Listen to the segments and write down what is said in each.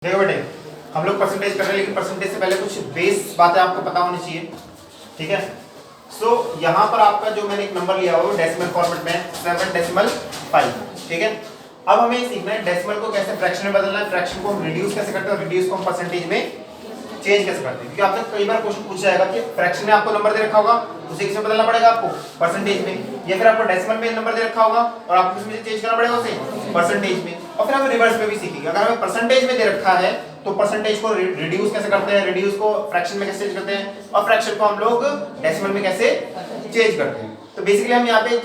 देखो बेटे, हम लोग परसेंटेज कर रहे हैं लेकिन परसेंटेज से पहले कुछ बेस बातें आपको पता होनी चाहिए। ठीक है, सो यहाँ पर आपका जो मैंने एक नंबर लिया हुआ है डेसिमल फॉर्मेट में 7.5। ठीक है, अब हमें सीखना है डेसिमल को कैसे फ्रैक्शन में बदलना है, फ्रैक्शन को हम रिड्यूस कैसे करते हैं और रिड्यूस को हम परसेंटेज में चेंज कैसे करते हैं। क्योंकि आपसे कई बार क्वेश्चन पूछा जाएगा कि फ्रैक्शन में आपको नंबर दे रखा होगा, उसे किसमें बदलना पड़ेगा आपको, परसेंटेज में, या फिर आपको डेसिमल में नंबर दे रखा होगा और आपको किसमें चेंज करना पड़ेगा उसे, परसेंटेज में। और फिर हम रिवर्स में भी सीखेंगे, अगर हमें परसेंटेज में दे रखा है तो परसेंटेज को रिड्यूस कैसे करते हैं, रिड्यूस को फ्रैक्शन में कैसे चेंज करते हैं और फ्रैक्शन को हम लोग डेसिमल में कैसे चेंज करते हैं। तो बेसिकली हम यहाँ पे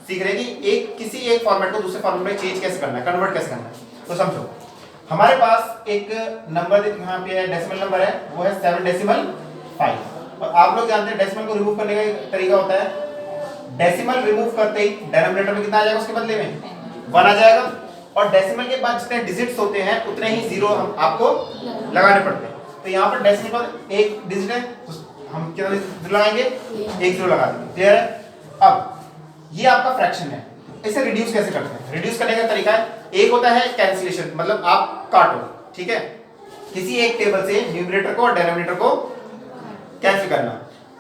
सीख रहे हैं कि किसी एक फॉर्मेट को दूसरे फॉर्मेट में चेंज कैसे करना है, कन्वर्ट कैसे करना है। तो समझो, हमारे पास एक नंबर यहाँ पे डेसिमल नंबर है, वो है 7.5। और आप लोग जानते हैं डेसिमल को रिमूव करने का एक तरीका होता है, डेसिमल रिमूव करते ही डिनोमिनेटर में कितना आ जाएगा, उसके बदले में 1 आ जाएगा। और डेसिमल के बाद जितने डिजिट्स होते हैं उतने ही जीरो हम आपको लगाने पड़ते हैं। तो यहाँ पर डेसिमल पर एक डिजिट है, हम कितना जीरो लगाएंगे, एक जीरो लगा देंगे। क्लियर है? अब ये आपका फ्रैक्शन है, इसे रिड्यूस कैसे करते हैं। रिड्यूस करने का तरीका है, एक होता है कैंसिलेशन, मतलब आप काटो। ठीक है, किसी एक टेबल से न्यूमरेटर को और डिनोमिनेटर को कैंसिल करना।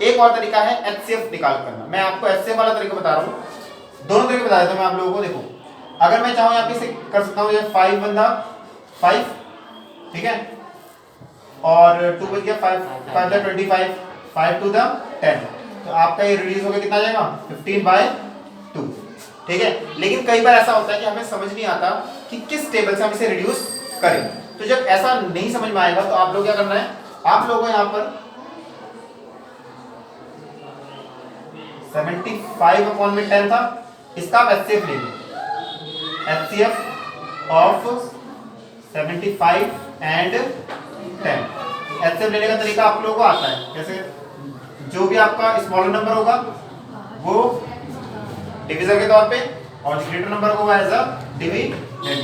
एक और तरीका है एचसीएफ निकाल करना। मैं आपको एचसीएफ वाला तरीका बता रहा हूं, दोनों तरीके बता देता हूं मैं आप लोगों को। देखो, अगर मैं चाहूं यहाँ पे इसे कर सकता हूं, ये 5 बंदा 5, ठीक है, और 2 बच गया 5 5 25, 5 to the 10। तो आपका ये रिड्यूस होकर कितना आ जाएगा, 15/2। ठीक है, लेकिन कई बार ऐसा होता है कि हमें समझ नहीं आता कि किस टेबल से हम इसे रिड्यूस करें। तो जब ऐसा नहीं समझ में आएगा तो आप लोग क्या करना है, आप लोगों को यहाँ पर 75/10 था, इसका आप एचसीएफ ले लो। HCF of 75 and 10। HCF लेने का तरीका आप लोगों को आता है, जैसे जो भी आपका स्मॉलर नंबर होगा वो डिविजर के तौर पे और ग्रेटर नंबर को एज अ डिविडेंड।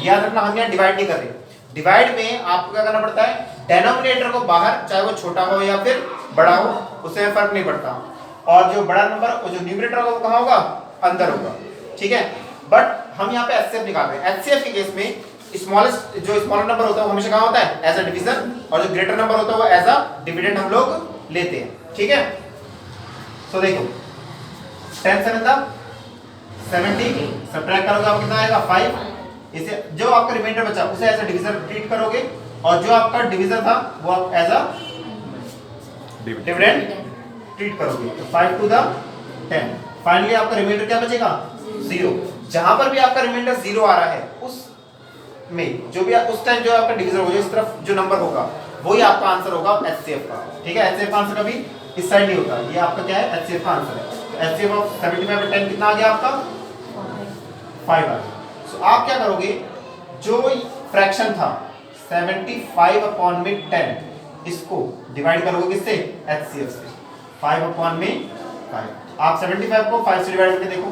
याद रखना, हम यहाँ डिवाइड नहीं कर रहे। डिवाइड में आपको क्या करना पड़ता है, डिनोमिनेटर को बाहर, चाहे वो छोटा हो या फिर बड़ा हो, उससे फर्क नहीं पड़ता। और जो बड़ा नंबर, जो न्यूमरेटर होगा वो कहाँ होगा, अंदर होगा। ठीक है, बट हम यहाँ पे एचसीएफ निकाल रहे हैं। एचसीएफ के केस में स्मॉलेस्ट, जो स्मॉलर नंबर होता है वो हमेशा कहाँ होता है, एज अ डिवीजन, और जो ग्रेटर नंबर होता है वो एज अ डिविडेंड हम लोग लेते हैं। ठीक है, तो देखो 10 7 70, सब्ट्रैक्ट करोगे आपको कितना आएगा, 5। इसे जो आपका रिमाइंडर बचा उसे एज अ डिवीजन ट्रीट करोगे, और जो आपका डिवीजन था वो आप एज अ डिविडेंड ट्रीट करोगे। तो 5 to the 10, फाइनली आपका रिमाइंडर क्या बचेगा, 0। जहां पर भी आपका रिमाइंडर 0 आ रहा है उस में जो भी उस टाइम जो आपका डिवीजन होगा, इस तरफ जो नंबर होगा वही आपका आंसर होगा एचसीएफ का। ठीक है, एचसीएफ का आंसर कभी इस साइड नहीं होता, ये आपका क्या है, एचसीएफ का आंसर है। एचसीएफ ऑफ 75/10 कितना आ गया आपका, 5 आ गया। सो आप क्या करोगे, जो फ्रैक्शन था 75/10, इसको डिवाइड करोगे किससे, एचसीएफ से। 5/5, आप 75 को 5 से डिवाइड करके देखो,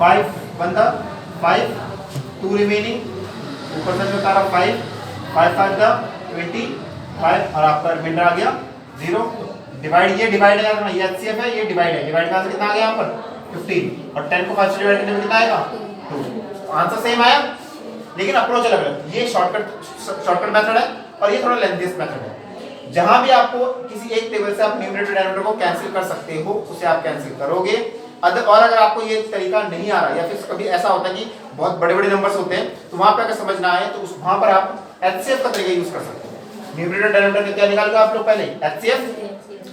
5 बंदा 5, 2 रिमेनिंग, ऊपर से बता रहा 5 5 25 और आपका रिमाइंडर आ गया 0। डिवाइड, ये डिवाइड है, ये एचसीएफ है, ये डिवाइड है। डिवाइड का आंसर कितना आ गया यहाँ पर, 15, और 10 को 5 से डिवाइड करने में कितना आएगा, 2। आंसर सेम आया, लेकिन अप्रोच अलग है। ये शॉर्टकट मेथड है और ये थोड़ा लेंथीएस्ट मेथड है। जहां भी आपको किसी एक टेबल से आप न्यूमरेटर डिनोमिनेटर को कैंसिल कर सकते हो, उसे आप कैंसिल करोगे। और अगर आपको ये तरीका नहीं आ रहा, या फिर कभी ऐसा होता है कि बहुत बड़े-बड़े नंबर्स होते हैं, तो वहां पे अगर समझ ना आए तो वहां पर आप एचसीएफ का तरीका यूज कर सकते हैं। न्यूमरेटर डिनोमिनेटर में क्या निकालोगे आप लोग, पहले एचसीएफ,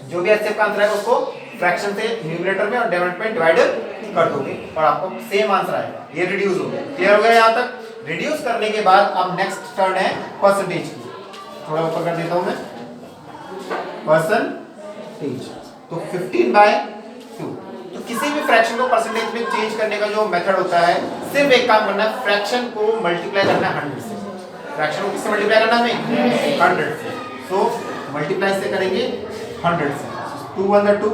जो भी एचसीएफ का आंसर है उसको फ्रैक्शन से न्यूमरेटर में और डिनोमिनेटर में डिवाइड कर दोगे और आपको सेम आंसर आएगा। ये रिड्यूस हो गया। क्लियर हो गया यहाँ तक? रिड्यूस करने के बाद अब नेक्स्ट टर्न है परसेंटेज की। थोड़ा ऊपर कर देता हूं मैं, परसेंटेज। तो 15/2। तो किसी भी फ्रैक्शन को परसेंटेज में चेंज करने का जो मेथड होता है, सिर्फ एक काम करना है, फ्रैक्शन को मल्टीप्लाई करना है 100 से। फ्रैक्शन को किससे मल्टीप्लाई करना है, हमें 100 से। तो मल्टीप्लाई से करेंगे 100 से। 2 1 2,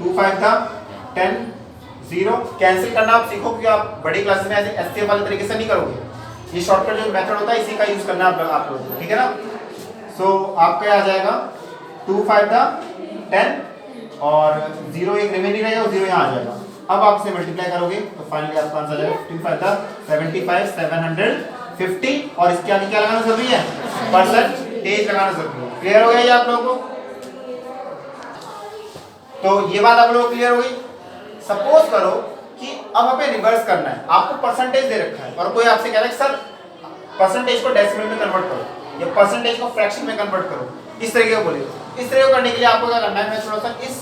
2 5 10, 0। कैंसिल करना आप सीखो, क्योंकि आप बड़ी क्लास में ऐसे एचसीएफ वाले तरीके से नहीं करोगे। ये शॉर्टकट जो मेथड होता है इसी का यूज करना आप लोग, ठीक है ना। सो आपका आ जाएगा 2 5 10 और 0 एक रिमेनिंग रहेगा और 0 यहाँ आ जाएगा। अब आप इसे मल्टीप्लाई करोगे तो फाइनली आपका आंसर आ जाएगा 15 5 75 750 50 और इसके आगे क्या लगाना जरूरी है, परसेंटेज लगाना जरूरी है। क्लियर हो गया ये आप लोगों को? तो ये बात आप लोगों को क्लियर हो गई। सपोज करो कि अब हमें रिवर्स करना है, आपको परसेंटेज दे रखा है और कोई आपसे कह रहा है कि सर परसेंटेज को डेसिमल में कन्वर्ट करो या परसेंटेज को फ्रैक्शन में कन्वर्ट करो, इस तरीके को बोलिए। इस तरीके को करने के लिए आपको क्या करना है, मैं थोड़ा सा इस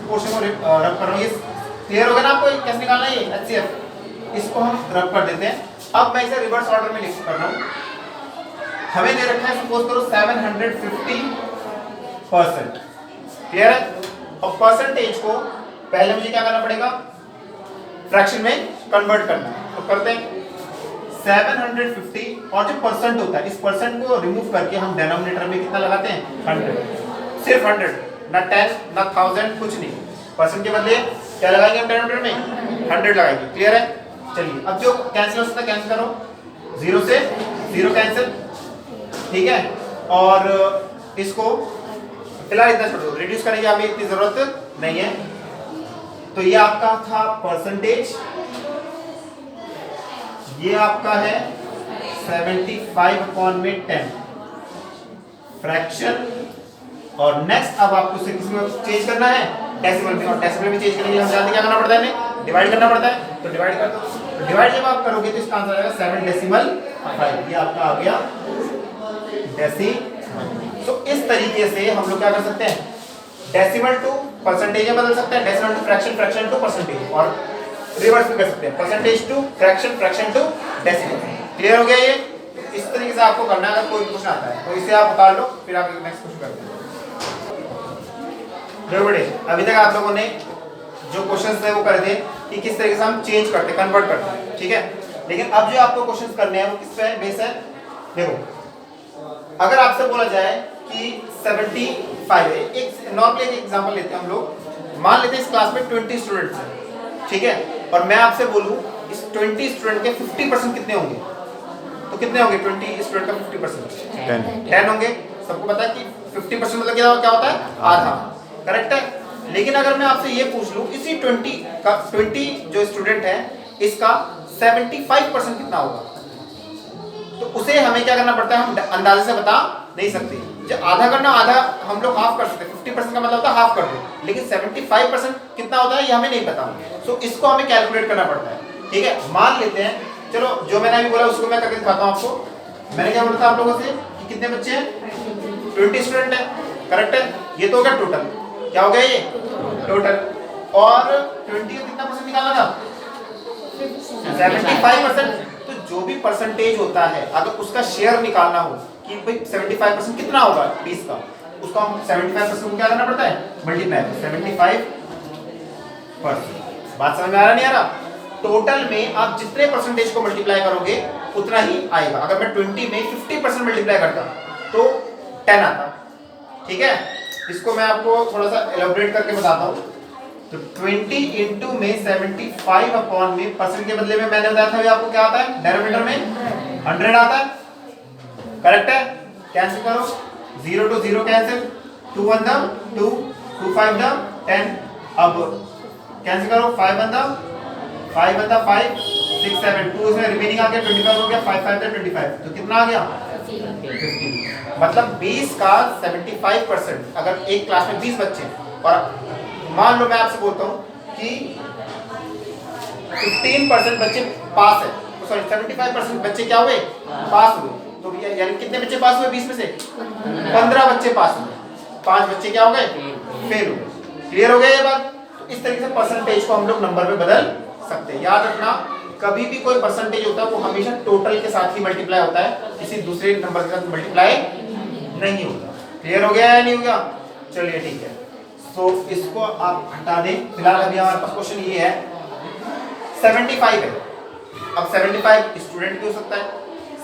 पोर्शन को रब कर रहा हूँ। ये क्लियर हो गया ना आपको कैसे निकालना है ये HCF? इसको हम रब कर देते हैं। अब मैं इसे रिवर्स ऑर्डर में लिख कर रहा हूँ। हमें दे रखा है सपोज करो 750%। क्लियर है? और परसेंटेज को पहले मुझे क्या करना पड़ेगा, फ्रैक्शन में कन्वर्ट करना है। तो करते हैं 750 और जो परसेंट होता है इस परसेंट को रिमूव करके हम डिनोमिनेटर में कितना लगाते हैं, 100। सिर्फ 100, ना 10 ना 1000, कुछ नहीं। परसेंट के बदले क्या लगाएंगे हम डिनोमिनेटर में, 100 लगाएंगे। क्लियर है? चलिए अब जो कैंसिल हो सकता है कैंसिल करो, 0 से 0 कैंसिल, ठीक है। और इसको फिलहाल इतना छोड़ दो, रिड्यूस करने की हमें इतनी जरूरत नहीं है। तो ये आपका था परसेंटेज, ये आपका है 75/10 फ्रैक्शन। और नेक्स्ट अब आपको इसे किस में चेंज करना है, डेसिमल में। और डेसिमल में चेंज करने के लिए हम जानते क्या करना पड़ता है, हमें डिवाइड करना पड़ता है। तो डिवाइड कर दो, तो डिवाइड जब आप करोगे तो इसका आंसर आएगा 7/5। ये आपका आ गया डेसिमल। तो इस तरीके से हम लोग क्या कर सकते हैं, डेसिमल टू परसेंटेज में बदल सकते हैं, decimal to fraction, fraction to percentage, और रिवर्स भी कर सकते हैं, percentage to fraction, fraction to decimal. Clear हो गया ये? तो इस तरीके से आपको करना है। अगर कोई क्वेश्चन आता है तो इसे आप उतार लो, फिर आप नेक्स्ट क्वेश्चन करते हैं। अभी तक आप लोगों ने जो क्वेश्चंस थे वो कर दिए कि किस तरीके से हम चेंज करते, कन्वर्ट करते हैं, ठीक है। लेकिन अब जो आपको क्वेश्चंस करने हैं वो किस पे बेस है, देखो अगर आपसे बोला जाए कि 75 है, एक नॉर्मली एक एग्जांपल लेते हैं हम लोग। मान लेते हैं इस क्लास में 20 स्टूडेंट्स हैं, ठीक है, और मैं आपसे बोलूं इस 20 स्टूडेंट के 50% कितने होंगे, तो कितने होंगे 20 स्टूडेंट का 50%? 10 होंगे। सबको पता है कि 50% मतलब क्या होता है, आधा, करेक्ट है। लेकिन अगर मैं आपसे ये पूछ लूं इसी 20 जो स्टूडेंट है इसका 75% कितना होगा, तो उसे हमें क्या करना पड़ता है, हम अंदाजे से बता नहीं सकते। जो आधा करना, आधा हम लोग हाफ कर सकते हैं, 50% का मतलब होता है हाफ कर दो, लेकिन 75% कितना होता है ये हमें नहीं पता। तो इसको हमें कैलकुलेट करना पड़ता है, ठीक है। मान लेते हैं, चलो जो मैंने अभी बोला उसको मैं करके दिखाता हूँ आपको। मैंने क्या बोला था आप लोगों से कि कितने बच्चे हैं, 20 स्टूडेंट है, करेक्ट है। ये तो हो गया टोटल, क्या हो गया ये टोटल, और 20 का कितना परसेंट निकालना था, 75%। तो जो भी परसेंटेज होता है अगर उसका शेयर निकालना हो कि भाई 75% कितना होगा 20 का, उसको हम 75% को क्या करना पड़ता है, मल्टीप्लाई 75%। बात समझ में आ रहा नहीं आ रहा? टोटल में आप जितने परसेंटेज को मल्टीप्लाई करोगे उतना ही आएगा। अगर मैं 20 में 50% मल्टीप्लाई करता तो 10 आता, ठीक है। इसको मैं आपको थोड़ा सा एलैबोरेट करके बताता हूँ। तो 20 इंटू में 75 अपॉन में परसेंट के बदले में मैंने बताया था आपको क्या आता है, डेरिवेटिव में 100 आता है, करेक्ट है। कैंसिल करो, 0 to 0 कैंसिल, 2 1 द 2, 2 5 द 10। अब कैंसिल करो, 5 1 द 5, 6 7, 2 इसमें रिमेनिंग आ गया, 25 हो गया, 5 5 द 25, तो कितना आ गया 50। मतलब 20 का 75%। अगर एक क्लास में 20 बच्चे और मान लो मैं आपसे बोलता हूँ कि 15% बच्चे पास है, सॉरी 75% बच्चे क्या हुए, पास हुए, तो यानी कितने बच्चे पास हुए 20 में से, 15 बच्चे पास हुए, 5 बच्चे क्या हो गए, फेल हो गए। क्लियर हो गया ये बात? तो इस तरीके से परसेंटेज को हम लोग नंबर में बदल सकते हैं। याद रखना कभी भी कोई परसेंटेज होता है वो हमेशा टोटल के साथ ही मल्टीप्लाई होता है, किसी दूसरे नंबर के साथ मल्टीप्लाई नहीं होता। क्लियर हो गया या नहीं हो गया? चलिए ठीक है, तो इसको आप हटा दें। फिलहाल अभी हमारे पास क्वेश्चन ये है 75 है। अब 75 स्टूडेंट की हो सकता है,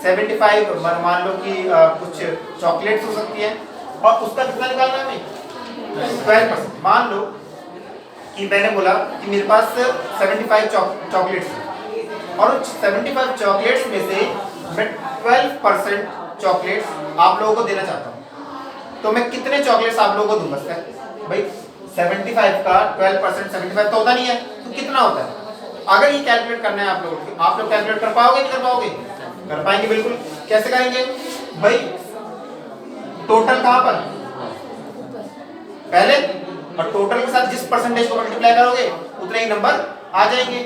75 मान लो कि कुछ चॉकलेट्स हो सकती है, और उसका कितना निकालना है हमें, 12%। मान लो कि मैंने बोला कि मेरे पास 75 चॉकलेट्स हैं और 75 चॉकलेट्स में से मैं 12% चॉकलेट्स आप लोगों को देना चाहता हूँ, तो मैं कितने चॉकलेट्स आप लोगों को दूंगा भाई? 75 का 12% 75 तो होता नहीं है, तो कितना होता है? अगर ये कैलकुलेट करना है आप लोगों को, आप लोग कैलकुलेट कर पाओगे नहीं कर पाओगे? कर पाएंगे बिल्कुल। कैसे करेंगे भाई, टोटल कहां पर पहले, और टोटल के साथ जिस परसेंटेज को मल्टीप्लाई करोगे उतने ही नंबर आ जाएंगे।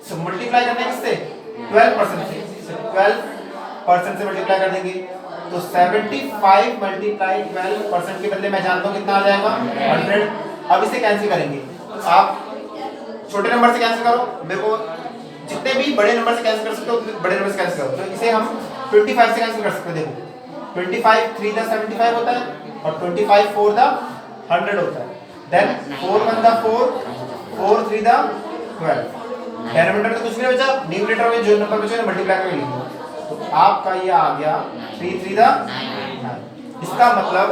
सब मल्टीप्लाई करने किससे, 12% से, 12% से मल्टीप्लाई कर देंगे तो 75 मल्टीप्लाई 12% के बदले मैं जानता हूं कितना आ जाएगा 100। अब इसे कैंसिल करेंगे, आप छोटे नंबर से कैंसिल करो, मेरे को जितने भी बड़े नंबर से कैंसिल कर सकते हो बड़े नंबर से कैंसिल करो। तो इसे हम 25 से कैंसिल कर सकते हैं। देखो 25 3 द 75 होता है और 25 4 द 100 होता है। Then 4 1 the 4 4 3 the 12। डिनोमिनेटर में तो कुछ नहीं बचा, न्यूमरेटर में जो नंबर बचे मल्टीप्लाई करके लिखो। तो आपका ये आ गया 3 3 द 9। इसका मतलब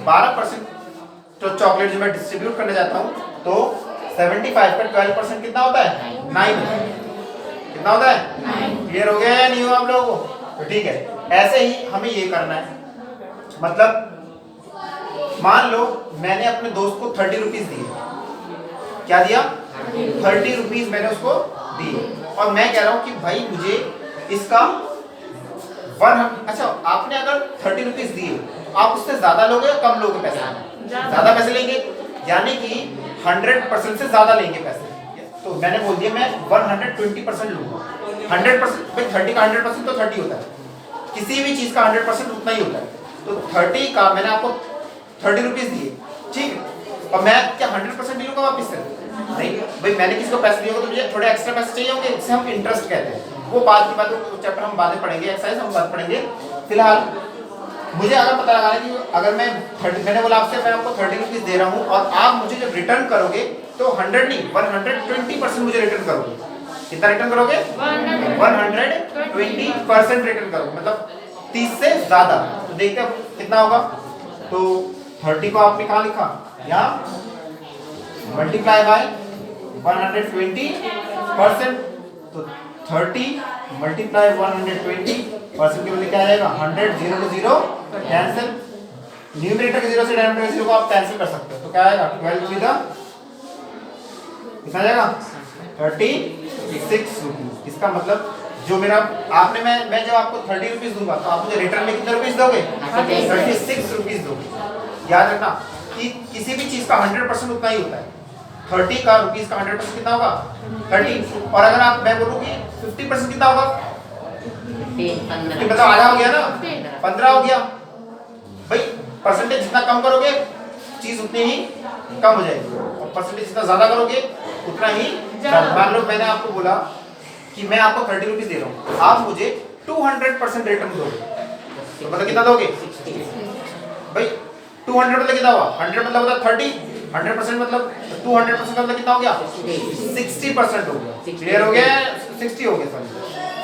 12% तो चॉकलेट जो मैं डिस्ट्रीब्यूट करने जाता हूं तो 75 का 12% कितना होता है 9। कितना होता है 9। क्लियर हो गया या नहीं हुआ आप लोगों को? तो ठीक है, ऐसे ही हमें ये करना है। मतलब मान लो मैंने अपने दोस्त को 30 रुपीज दिए। क्या दिया 30 रुपीज मैंने उसको दिए और मैं कह रहा हूं कि भाई मुझे इसका अच्छा आपने अगर 30 रुपीज दिए आप उससे ज्यादा लोगे या कम लोगे पैसे? ज्यादा पैसे लेंगे, यानी कि 100% से ज्यादा लेंगे पैसे। तो मैंने बोल दिया मैं 120% लूंगा। 100% भाई 30 का 100% तो 30 होता है, किसी भी चीज का 100% उतना ही होता है। तो 30 का मैंने आपको 30 रुपीज दिए, ठीक है, और मैं क्या 100% नहीं लूंगा वापस से? नहीं भाई, मैंने किसी को पैसे दिए होंगे तो मुझे थोड़े एक्स्ट्रा पैसे चाहिए होंगे, जिसे हम इंटरेस्ट कहते हैं। वो बाद की बात, वो चैप्टर हम बाद में पढ़ेंगे, एक्सरसाइज हम बाद पढ़ेंगे। फिलहाल मुझे अगर पता लगाना कि अगर मैं 30 मैंने बोला आपसे मैं आपको 30 रुपीज दे रहा हूँ और आप मुझे जब रिटर्न करोगे तो 100 नहीं 120% मुझे रिटर्न करोगे। कितना रिटर्न करोगे 120% रिटर्न करोगे, मतलब 30 से ज्यादा। तो देखते हैं कितना होगा। तो 30 को आपने कहाँ लिखा, यहाँ मल्टीप्लाई बाय 120%। तो 30 मल्टीप्लाई 120% के बदले क्या आ जाएगा 100 0 to 0 कैंसिल। न्यूमरेटर के 0 से डिनोमिनेटर के 0 को आप कैंसिल कर सकते हो। तो क्या आएगा 12 3 द कितना आ जाएगा 36 रुपीज। इसका मतलब जो मेरा आपने मैं जब आपको 30 रुपीज दूंगा तो आप मुझे रिटर्न में कितने रुपीज दोगे 36 रुपीज दोगे। याद रखना कि किसी भी चीज का 100% उतना ही होता है। 30 का रुपीस का 100% कितना होगा 30। और अगर आप मैं बोलूँ कि 50% कितना होगा 15, मतलब आधा हो गया ना 15 हो गया। भाई परसेंटेज जितना कम करोगे चीज उतनी ही कम हो जाएगी और परसेंटेज जितना ज्यादा करोगे उतना ही ज्यादा। मान लो मैंने आपको बोला कि मैं आपको 30 रुपीज दे रहा हूँ, आप मुझे 200% रिटर्न दोगे तो मतलब कितना दोगे भाई 200 मतलब कितना हुआ 100 मतलब होता 30, 100% मतलब 200% मतलब कितना हो गया 60% हो गया। क्लियर हो गया 60 हो गया, सॉरी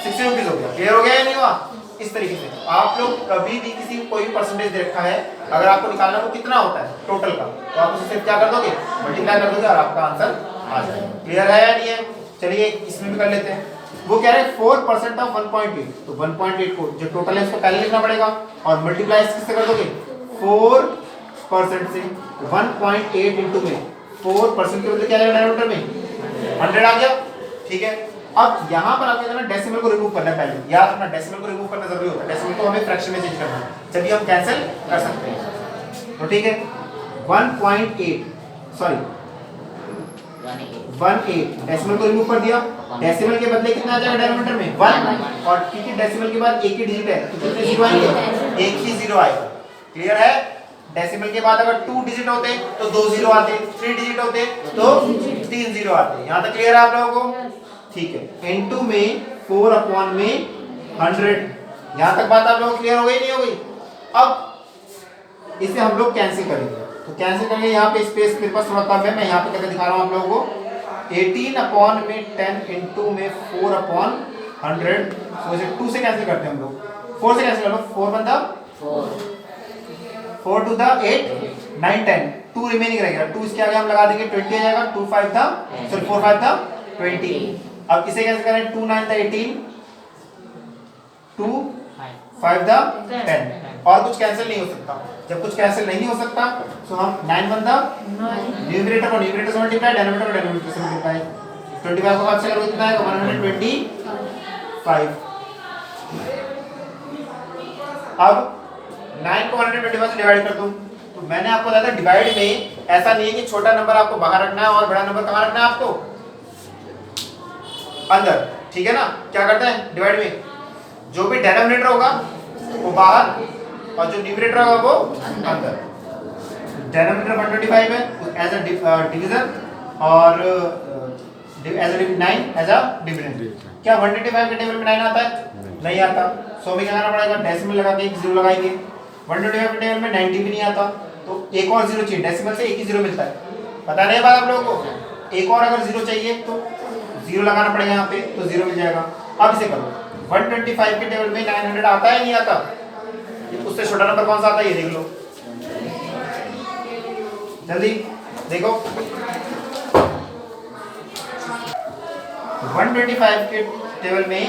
60 रुपीज हो गया। क्लियर हो गया या नहीं हुआ? इस तरीके से आप लोग कभी भी किसी कोई भी परसेंटेज दे रखा है, अगर आपको निकालना वो कितना होता है टोटल का, तो आप उसे सिर्फ क्या कर दोगे मल्टीप्लाई कर दोगे और आपका आंसर आ जाएगा। क्लियर है या नहीं है? चलिए इसमें भी कर लेते हैं। वो कह रहे हैं 4% ऑफ 1.8, तो 1.8 को जो टोटल है उसको पहले लिखना पड़ेगा और मल्टीप्लाई किससे कर दोगे 4% से। 1.8 इंटू में 4% के बदले क्या आएगा डिनोमिनेटर में 100 आ गया। ठीक है, अब यहाँ पर आपको ना डेसिमल को रिमूव करना है। पहले याद रखना डेसिमल को रिमूव करना जरूरी होता है, डेसिमल को हमें फ्रैक्शन में चेंज करना है जब हम कैंसिल कर सकते हैं। तो ठीक है 1.8 सॉरी 1.8 डेसिमल को रिमूव कर दिया, डेसिमल के बदले कितना आ जाएगा डिनोमिनेटर में 1, और क्योंकि डेसिमल के बाद एक ही डिजिट है तो कितने जीरो आएंगे एक ही जीरो आएगा। क्लियर है? डेसिमल के बाद अगर 2 डिजिट होते तो 2 जीरो आते, 3 डिजिट होते तो 3 जीरो आते। यहाँ तक क्लियर है आप लोगों को? ठीक है, इनटू में 4 अपॉन में 100। यहाँ तक बात आप लोगों को क्लियर हो गई नहीं हो गई? अब इसे हम लोग कैंसिल करेंगे, तो कैंसिल करेंगे। यहाँ पे स्पेस मेरे पास थोड़ा कम है, मैं यहाँ पे करके दिखा रहा हूँ आप लोगों को। 18 अपॉन में 10 इंटू में 4 अपॉन 100। तो इसे 2 से कैंसिल करते हैं हम लोग, 4 से कैंसिल कर लो। 4 बनता 4 टू द 8 9 10 2 रिमेनिंग रहेगा, 2 इसके आगे हम लगा देंगे 20 आ जाएगा। 2 5 था सॉरी 4 5 था 20। अब इसे कैसे करें 2 9 था 18 2 5 था 10 और कुछ कैंसिल नहीं हो सकता। जब कुछ कैंसिल नहीं हो सकता तो हम 9 बनता न्यूमरेटर को न्यूमरेटर से मल्टीप्लाई, डिनोमिनेटर को डिनोमिनेटर से मल्टीप्लाई। 25 को 5 से करोगे कितना आएगा 125। अब 9 को 125 से डिवाइड कर दूं, तो मैंने आपको बताया था डिवाइड में ऐसा नहीं है कि छोटा नंबर आपको बाहर रखना है और बड़ा नंबर कहाँ रखना है आपको, अंदर, ठीक है ना। क्या करते हैं डिवाइड में, जो भी डिनोमिनेटर होगा वो बाहर और जो न्यूमरेटर होगा वो अंदर। डिनोमिनेटर 125 है एज अ डिवीजन और as a 9 as a dividend. क्या 125 के टेबल में 9 आता है? नहीं आता। सो में क्या करना पड़ेगा, डेसिमल लगा के एक जीरो लगाएंगे। 125 के टेबल में 90 भी नहीं आता, तो एक और जीरो चाहिए, डेसिमल से एक ही जीरो मिलता है, पता नहीं बात आप लोगों को। एक और अगर जीरो चाहिए तो जीरो लगाना पड़ेगा यहाँ पे, तो जीरो मिल जाएगा। अब इसे करो, 125 के टेबल में 900 आता है नहीं आता? उससे छोटा नंबर कौन सा आता है ये देख लो, जल्दी देखो। 125 के टेबल में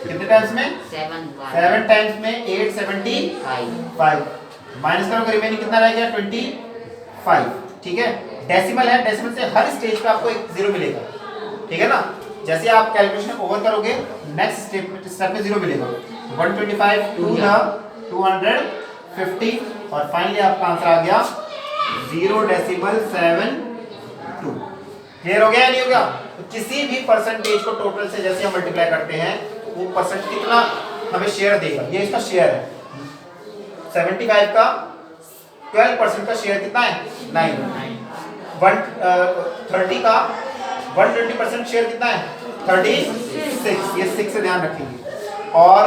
कितने टाइम्स में? 7 टाइम्स में 875 माइनस करोगे, रिमेनिंग कितना रह गया? 25, ठीक है। डेसिमल है, डेसिमल से हर स्टेज पे आपको एक जीरो मिलेगा, ठीक है ना। जैसे आप कैलकुलेशन ओवर करोगे नेक्स्ट स्टेप में जीरो मिलेगा। 125 टू द 250 और फाइनली आपका आंसर आ गया 0.72। क्लियर हो गया या नहीं हो गया? तो किसी भी परसेंटेज को टोटल से जैसे हम मल्टीप्लाई करते हैं वो परसेंट कितना हमें शेयर देगा, ये इसका शेयर है। 75 का 12% का शेयर कितना है? 9। 30 का 120% शेयर कितना है? 36, ये 6 से ध्यान रखेंगे। और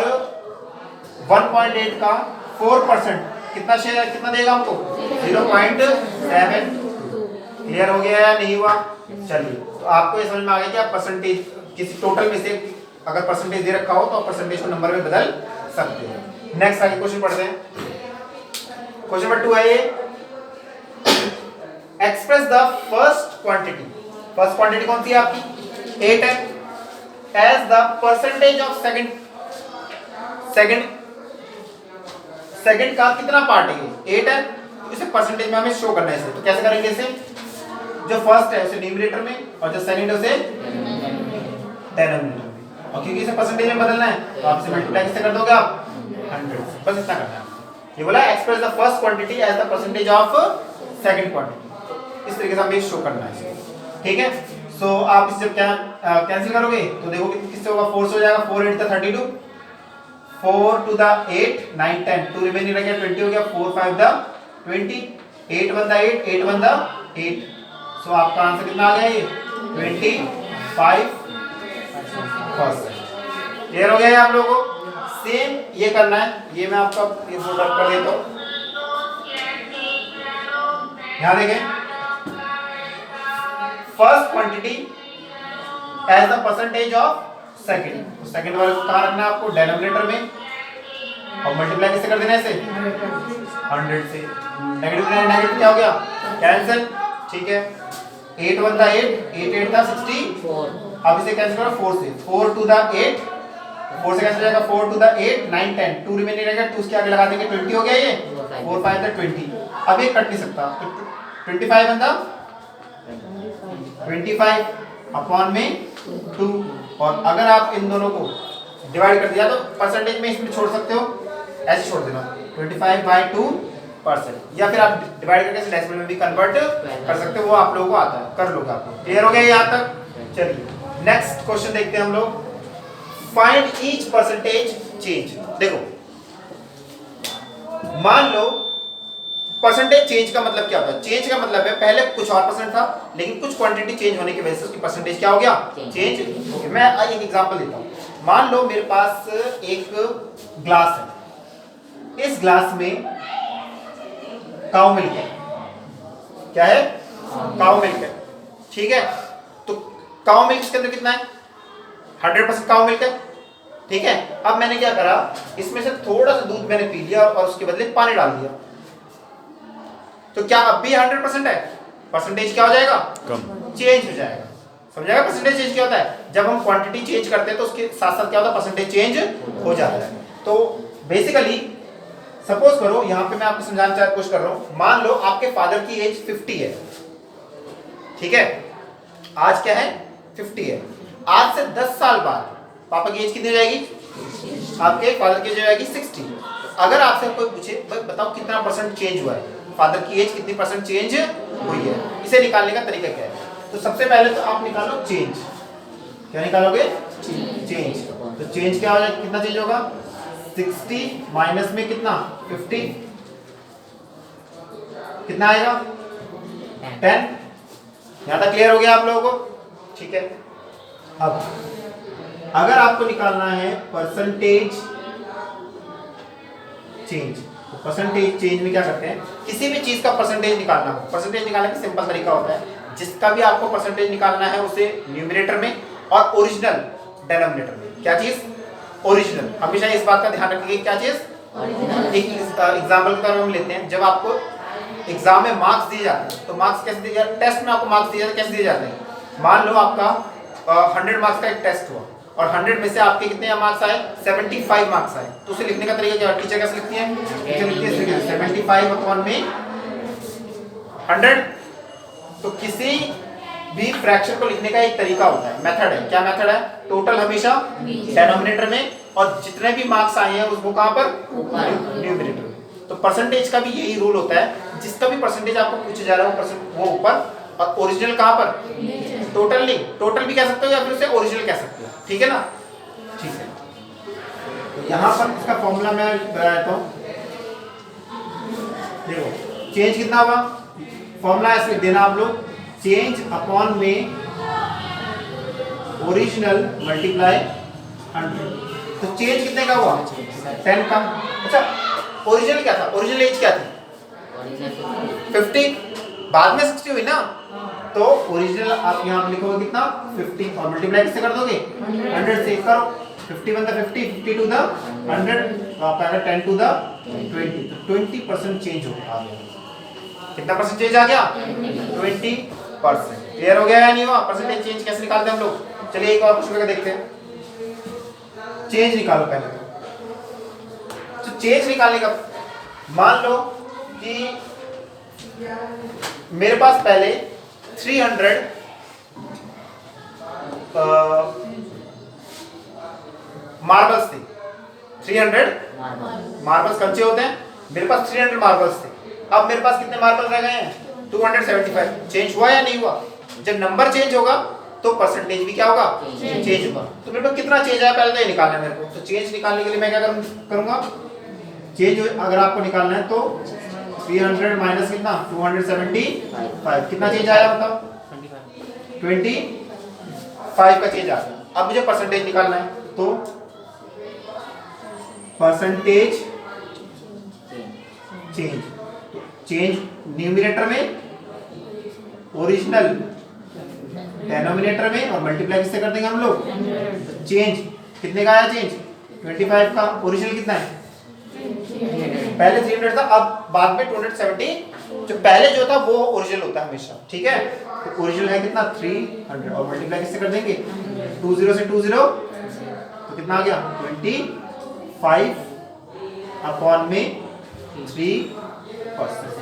1.8 का 4% कितना शेयर, कितना देगा हमको? 0.7। क्लियर हो गया या नहीं हुआ? चलिए, तो आपको ये समझ में आ गया कि आप परसेंटेज किसी टोटल में से अगर परसेंटेज दे रखा हो तो आप परसेंटेज को नंबर में बदल सकते हैं। नेक्स्ट आगे क्वेश्चन पढ़ते हैं। क्वेश्चन नंबर 2 है ये, express the first quantity. First quantity कौन सी है आपकी? 8 है। As the percentage of second का कितना पार्ट है? 8 है, तो इसे परसेंटेज में हमें शो करना है इसे। तो कैसे करेंगे इसे? जो फर्स्ट है उसे न्यूमरेटर में और जो सेकंड है उसे डिनोमिनेटर में। और क्योंकि इसे परसेंटेज में बदलना है तो आप इसे मल्टीप्लाई किससे कर दोगे आप? 100 से। बस इतना करना है। ये बोला express the first quantity as the percentage of second quantity. इस तरीके से हमें शो करना है इसे, ठीक है। सो आप इसे जब कैंसिल करोगे तो देखो किससे होगा? 4 से हो जाएगा। 4 8 32, 4 to the 8 9 10, 2 रिमेनिंग रह गया 20 हो गया। 4 5 the 20, 8 1 the 8, 8 1 the 8। सो आपका आंसर कितना आ गया? ये 25%। क्लियर हो गया ये आप लोगों को? सेम ये करना है, ये मैं आपका ये फोल्ड अप कर देता हूं। यहां देखें, first quantity as the percentage of second. तो सेकंड वाले को कहां रखना है आपको? डिनोमिनेटर में। और मल्टीप्लाई किससे कर देना है इसे? 100 से। नेगेटिव नेगेटिव क्या हो गया? कैंसिल, ठीक है। 8 1 था 8, 8 8 था 64। अब इसे कैंसिल करो 4 से। 4 2 था 8, 4 से कैंसिल हो जाएगा। 4 2 था 8 9 10, 2 रिमेनिंग रहेगा। 2 इसके आगे लगा देंगे 20 हो गया ये। 4 5 था 20। अब ये कट नहीं सकता, तो 25 बनता 25 अपॉन में 2। और अगर आप इन दोनों को डिवाइड कर दिया तो परसेंटेज में इसमें छोड़ सकते हो, ऐसे छोड़ देना 25/2%, या फिर आप डिवाइड करके डेसिमल में भी कन्वर्ट कर सकते हो, वो आप लोगों को आता है, कर लोगे आप। क्लियर हो गया यहाँ तक? चलिए नेक्स्ट क्वेश्चन देखते हैं हम लोग। Find each percentage change. देखो मान लो परसेंटेज चेंज का मतलब क्या होता है? चेंज का मतलब है पहले कुछ और परसेंट था लेकिन कुछ क्वांटिटी चेंज होने की वजह से उसकी परसेंटेज क्या हो गया? चेंज हो गया। मैं एक एग्जांपल देता हूं। मान लो मेरे पास एक ग्लास है, इस ग्लास में काऊ मिल्क है। क्या है? काऊ मिल्क है, ठीक है। तो काऊ मिल्क इसके अंदर कितना है? 100% काऊ मिल्क है, ठीक है। अब मैंने क्या करा, इसमें से थोड़ा सा दूध मैंने पी लिया और उसके बदले पानी डाल दिया, तो क्या अब भी 100% है? परसेंटेज क्या हो जाएगा? कम, चेंज हो जाएगा। समझाएगा परसेंटेज चेंज क्या होता है? जब हम क्वांटिटी चेंज करते हैं तो उसके साथ साथ क्या होता है? परसेंटेज चेंज हो जाता है। तो बेसिकली सपोज करो, यहाँ पे मैं आपको समझाना चाह कोशिश कर रहा हूं, मान लो आपके फादर की एज 50 है, ठीक है। आज क्या है? 50 है। आज से 10 साल बाद पापा की एज कितनी हो जाएगी? आपके फादर की एज हो जाएगी 60। अगर आपसे कोई पूछे भाई बताओ कितना परसेंट चेंज हुआ है, फादर की एज कितनी परसेंट चेंज हुई है, इसे निकालने का तरीका क्या है? तो सबसे पहले तो आप निकालो चेंज। क्या निकालोगे? चेंज। तो चेंज क्या हो जाएगा, कितना चेंज होगा? 60 माइनस में कितना 50, कितना आएगा 10। यहां तक क्लियर हो गया आप लोगों को? ठीक है। अब अगर आपको निकालना है परसेंटेज चेंज, तो परसेंटेज चेंज में क्या करते हैं, किसी भी चीज का परसेंटेज निकालना हो, परसेंटेज निकालने का सिंपल तरीका होता है, जिसका भी आपको परसेंटेज निकालना है उसे न्यूमरेटर में और ओरिजिनल डिनोमिनेटर में। क्या चीज? ओरिजिनल। हमेशा इस बात का ध्यान रखिए, क्या चीज? एक एग्जांपल के तौर पर हम लेते हैं, जब आपको एग्जाम में मार्क्स दिए जाते हैं तो मार्क्स कैसे दिए जाते हैं? टेस्ट में आपको मार्क्स दिए जाते हैं, कैसे दिए जाते हैं? मान लो आपका 100 मार्क्स का एक टेस्ट हुआ और 100 में से आपके कितने मार्क्स आए? 75 मार्क्स आए। तो उसे लिखने का तरीका क्या है? टीचर कैसे लिखती है? टीचर लिखती है 75 अपॉन में 100। तो किसी भी फ्रैक्शन को लिखने का एक तरीका होता है, मेथड है। क्या मेथड है? टोटल हमेशा डिनोमिनेटर में और जितने भी मार्क्स आए हैं उसको कहां पर? न्यूमरेटर में। तो परसेंटेज का भी यही रूल होता है, जिसका भी परसेंटेज आपको पूछा जा रहा है वो ऊपर और ओरिजिनल कहां पर? टोटल नहीं, टोटल भी कह सकते हो या फिर उसे ओरिजिनल कह सकते हो। ठीक है ना? ठीक है। तो यहां पर इसका फॉर्मूला मैं बताता हूं। देखो चेंज कितना हुआ, फॉर्मूला ऐसे देना आप लोग, चेंज अपॉन में ओरिजिनल मल्टीप्लाई 100। तो चेंज कितने का हुआ? 10 का। अच्छा ओरिजिनल क्या था? ओरिजिनल एज क्या थी? 50। बाद में 60 हुई ना, तो ओरिजिनल आप यहाँ लिखोगे कितना? 50 और मल्टीप्लाई किससे कर दोगे? 100 से करो। 50 1 50, 50 टू द 100, तो आपका आएगा 10 टू द 20। तो 20% चेंज हो गया। कितना परसेंट चेंज आ गया? 20%। क्लियर हो गया या नहीं हुआ? परसेंटेज चेंज कैसे निकालते हैं हम लोग? चलिए एक और क्वेश्चन करके देखते हैं। चेंज निकालो पहले। तो चेंज निकालने का, मान लो कि मेरे पास पहले 300 मार्बल्स थे। 300 मार्बल्स कंचे होते हैं, मेरे पास 300 मार्बल्स थे। अब मेरे पास कितने मार्बल रह गए हैं? 275। चेंज हुआ या नहीं हुआ? जब नंबर चेंज होगा तो परसेंटेज भी क्या होगा? चेंज होगा। तो मेरे पास कितना चेंज आया पहले तो ये निकालना है मेरे को। तो चेंज निकालने के लिए मैं क्या करूंगा? चेंज अगर आपको निकालना है तो 300 माइनस कितना? 275। कितना चेंज आया बताओ? 25 का चेंज आ गया। अब मुझे परसेंटेज निकालना है, तो परसेंटेज चेंज, चेंज न्यूमरेटर में, ओरिजिनल डिनोमिनेटर में और मल्टीप्लाई किससे कर देंगे हम लोग? चेंज कितने का आया? चेंज 25 का। ओरिजिनल कितना है? पहले 300 था, अब बाद में 270। जो पहले जो था वो ओरिजिनल होता है हमेशा। ठीक है? तो ओरिजिनल है कितना? 300 और मल्टीप्लाई किससे कर देंगे? 20 से 20, तो कितना आ गया? 25 अपॉन में 3%।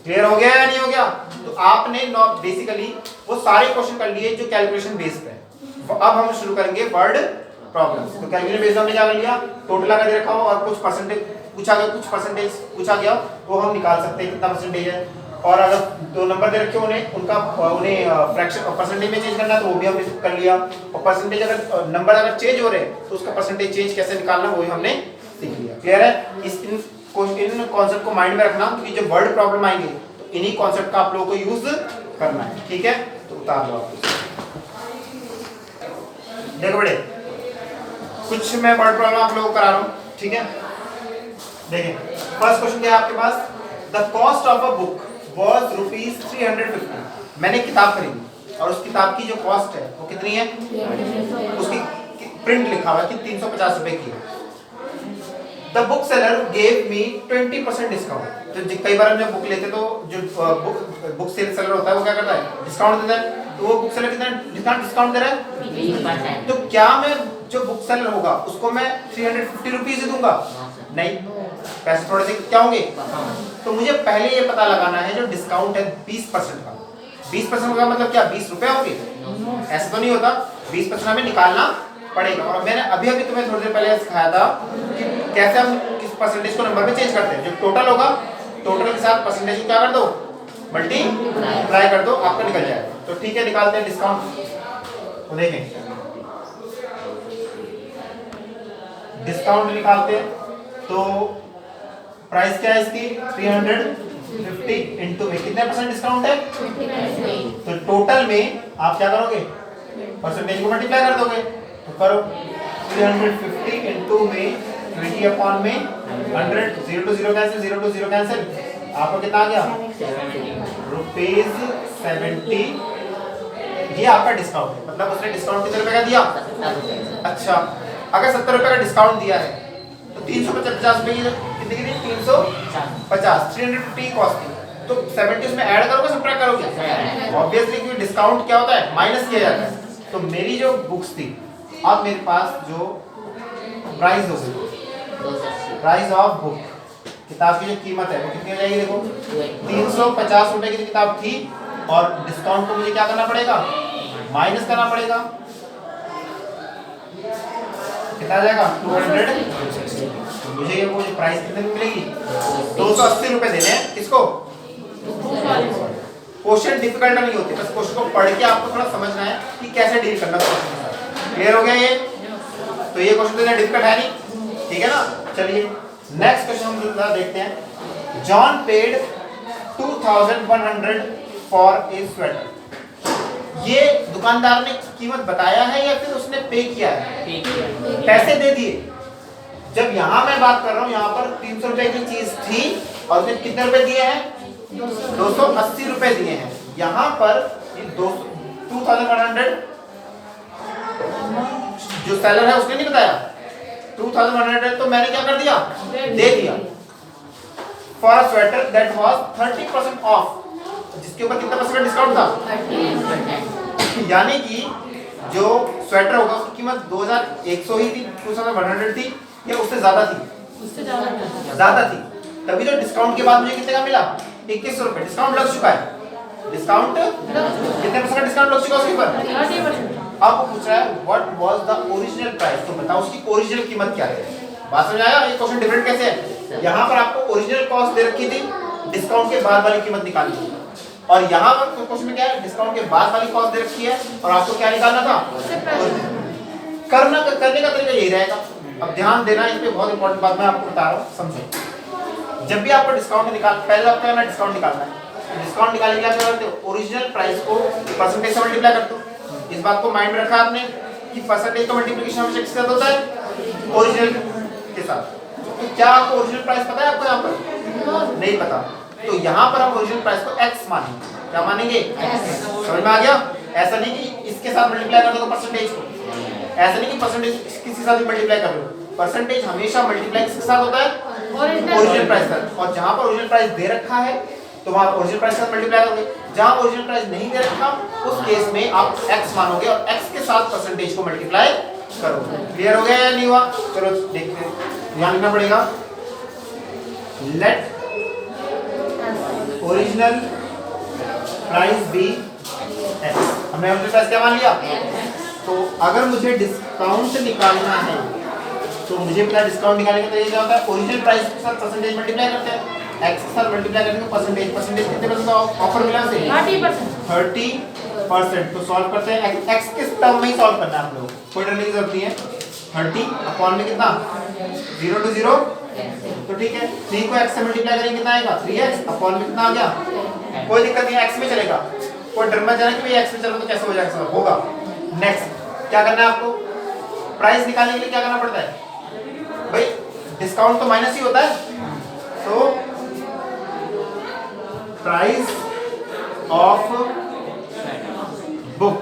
क्लियर हो गया या नहीं हो गया? तो आपने बेसिकली वो सारे क्वेश्चन कर लिए जो कैलकुलेशन बेस्ड है। अब हम शुरू करेंगे वर्ड प्रॉब्लम्स। तो कैलकुलेशन बेस्ड हमने क्या कर लिया? टोटल अगर दे रखा हो और कुछ परसेंटेज पूछा गया, कुछ परसेंटेज पूछा गया, तो हम निकाल सकते हैं कितना परसेंटेज है। और अगर दो नंबर दे रखे उन्हें फ्रैक्शन परसेंटेज में चेंज करना है तो वो भी हमने कर लिया। और परसेंटेज अगर नंबर अगर चेंज हो रहे हैं तो उसका परसेंटेज चेंज कैसे निकालना वो भी हमने सीख लिया। क्लियर है? इन कॉन्सेप्ट को माइंड में रखना, क्योंकि जब वर्ड प्रॉब्लम आएंगे तो इन्हीं कॉन्सेप्ट का आप लोगों को यूज करना है। ठीक है? तो उतार लो आप। देखो बेटे, कुछ मैं वर्ड प्रॉब्लम आप लोगों को करा रहा हूँ। ठीक है? देखिए फर्स्ट क्वेश्चन क्या है आपके पास? The cost of a book was ₹350। मैंने किताब खरीदी और उस किताब की जो कॉस्ट है वो कितनी है? उसकी प्रिंट लिखा हुआ है कि 350 रुपए की है। The book seller gave me 20% discount. तो कई बार हम जब बुक लेते तो जो बुक सेलर होता है वो क्या करता है? डिस्काउंट देता है। तो वो बुक सेलर कितना डिस्काउंट दे रहा है? 20%। तो क्या मैं जो बुक सेलर होगा उसको मैं 350 रुपीज दूंगा? नहीं, पैसे थोड़े से क्या होंगे? तो मुझे पहले ये पता लगाना है जो डिस्काउंट है 20% का। 20% का मतलब क्या? 20 रुपए होंगे? ऐसा तो नहीं होता। 20% हमें निकालना पड़ेगा। और मैंने अभी अभी तुम्हें थोड़ी देर पहले सिखाया था कि कैसे हम किस परसेंटेज को नंबर में चेंज करते हैं। जो टोटल होगा, टोटल के साथ परसेंटेज को क्या कर दो, मल्टीप्लाई कर दो, आपका निकल जाएगा। तो ठीक है, निकालते हैं डिस्काउंट। तो देखें डिस्काउंट निकालते हैं, तो प्राइस क्या है इसकी 350 इंटू में कितने परसेंट डिस्काउंट है, तो टोटल में आप क्या करोगे, परसेंटेज को मल्टीप्लाई कर दोगे। तो करो 350 इंटू में 20 अपॉन में 100, 0 to 0 कैंसिल, 0 to 0 कैंसिल, आपको कितना आ गया ₹70। ये आपका डिस्काउंट है, मतलब उसने डिस्काउंट कितने रुपए का दिया, अच्छा अगर 70 रुपए का डिस्काउंट दिया है तो 350 रुपए की कितने की दी, 350, 350 कॉस्ट थी, तो 70 उसमें ऐड करोगे सब्ट्रैक्ट करोगे, ऑब्वियसली क्योंकि डिस्काउंट क्या होता है, माइनस किया जाता है। तो मेरी जो बुक्स थी, अब मेरे पास जो प्राइस होगी, प्राइस ऑफ बुक, किताब की जो कीमत है वो कितनी हो जाएगी, देखो 350 रुपए की किताब थी, और डिस्काउंट को मुझे क्या करना पड़ेगा, माइनस करना पड़ेगा, कितना आ जाएगा 200। मुझे ये वो प्राइस कितने में मिलेगी, 280 रुपए देने हैं किसको, क्वेश्चन डिफिकल्ट नहीं होते, बस क्वेश्चन को पढ़ के आपको थोड़ा समझना है कि कैसे डील करना है। क्लियर हो गया ये, तो ये क्वेश्चन तो डिफिकल्ट है नहीं, ठीक है ना। चलिए नेक्स्ट क्वेश्चन हम देखते हैं। John paid 2100 for a sweater. ये दुकानदार ने कीमत बताया है या फिर उसने पे किया है, पैसे दे दिए। जब यहाँ मैं बात कर रहा हूँ, यहाँ पर 300 रुपए की चीज थी और उसने कितने रुपए दिए हैं, 280 रुपए दिए हैं। यहाँ पर 2100 जो सेलर है उसने नहीं बताया, 2100 तो मैंने क्या कर दिया, दे दिया। For a sweater that was 30% of, जिसके ऊपर कितना परसेंट डिस्काउंट था, 30%। यानी कि जो स्वेटर होगा उसकी कीमत 2100 ही थी, 2100 थी या उससे ज्यादा थी, उससे ज्यादा थी। तभी तो डिस्काउंट के बाद मुझे कितने का मिला, 2100 रुपए। डिस्काउंट लग चुका है, डिस्काउंट कितने परसेंट डिस्काउंट लग चुका है उसके ऊपर, 30%। अब वो पूछ रहा है what was the original price, तो बताओ उसकी ओरिजिनल कीमत क्या है। बात समझ आया, ये क्वेश्चन डिफरेंट कैसे है। यहाँ पर आपको ओरिजिनल कॉस्ट दे रखी थी, डिस्काउंट के बाद वाली कीमत निकालनी है, और यहाँ पर क्वेश्चन में क्या है, डिस्काउंट के बाद वाली कॉस्ट दे रखी है और आपको क्या निकालना था, करने का तरीका यही रहेगा। अब ध्यान देना, इस पे बहुत इंपॉर्टेंट बात मैं आपको बता रहा हूँ, समझो। जब भी आपको डिस्काउंट निकाल, पहले आपको करना डिस्काउंट निकालना है। डिस्काउंट निकालने के लिए क्या करते हो, ओरिजिनल प्राइस को परसेंटेज से मल्टीप्लाई करते हो। इस बात को माइंड में रखा आपने कि परसेंटेज का मल्टीप्लिकेशन हमेशा किसके साथ होता है, ओरिजिनल के साथ। तो क्या आपको ओरिजिनल प्राइस पता है, आपको यहाँ पर नहीं पता, तो यहाँ पर हम ओरिजिनल प्राइस को x मानेंगे। क्या मानेंगे, समझ में आ गया। ऐसा नहीं कि इसके साथ मल्टीप्लाई कर दो परसेंटेज को, ऐसा नहीं कि परसेंटेज किसी के साथ भी मल्टीप्लाई कर लो, परसेंटेज हमेशा मल्टीप्लाई किसके साथ होता है, ओरिजिनल प्राइस का। और जहाँ पर ओरिजिनल प्राइस दे रखा है तो वहाँ ओरिजिनल प्राइस के साथ मल्टीप्लाई करोगे, जहाँ ओरिजिनल प्राइस नहीं दे रखा उस केस में आप x मानोगे और x के साथ परसेंटेज को मल्टीप्लाई करोगे। क्लियर हो गया या नहीं हुआ, चलो देखते हैं। ध्यान रखना पड़ेगा, let original price be x। हमने ओरिजिनल प्राइस क्या मान लिया, तो अगर मुझे डिस्काउंट निकालना है तो मुझे पता है डिस्काउंट निकालने का तरीका क्या होता है, ओरिजिनल प्राइस के साथ परसेंटेज मल्टीप्लाई करते हैं, x के साथ मल्टीप्लाई करने का परसेंटेज, परसेंटेज कितने परसेंट ऑफर मिला से 30%। तो सॉल्व करते हैं, x के टर्म में ही सॉल्व करना है आप लोगों को, कोई डरने की जरूरत नहीं है। 30 अपॉन में कितना 0 to 0, तो ठीक है 3 को x से मल्टीप्लाई करेंगे कितना आएगा 3x, अपॉन में कितना आ गया, कोई दिक्कत नहीं है x में चलेगा, कोई डर मत जाना कि भाई x में चलो तो कैसे हो जाएगा, होगा। नेक्स्ट क्या करना है आपको, प्राइस निकालने के लिए क्या करना पड़ता है भाई, डिस्काउंट तो माइनस ही होता है, तो price of book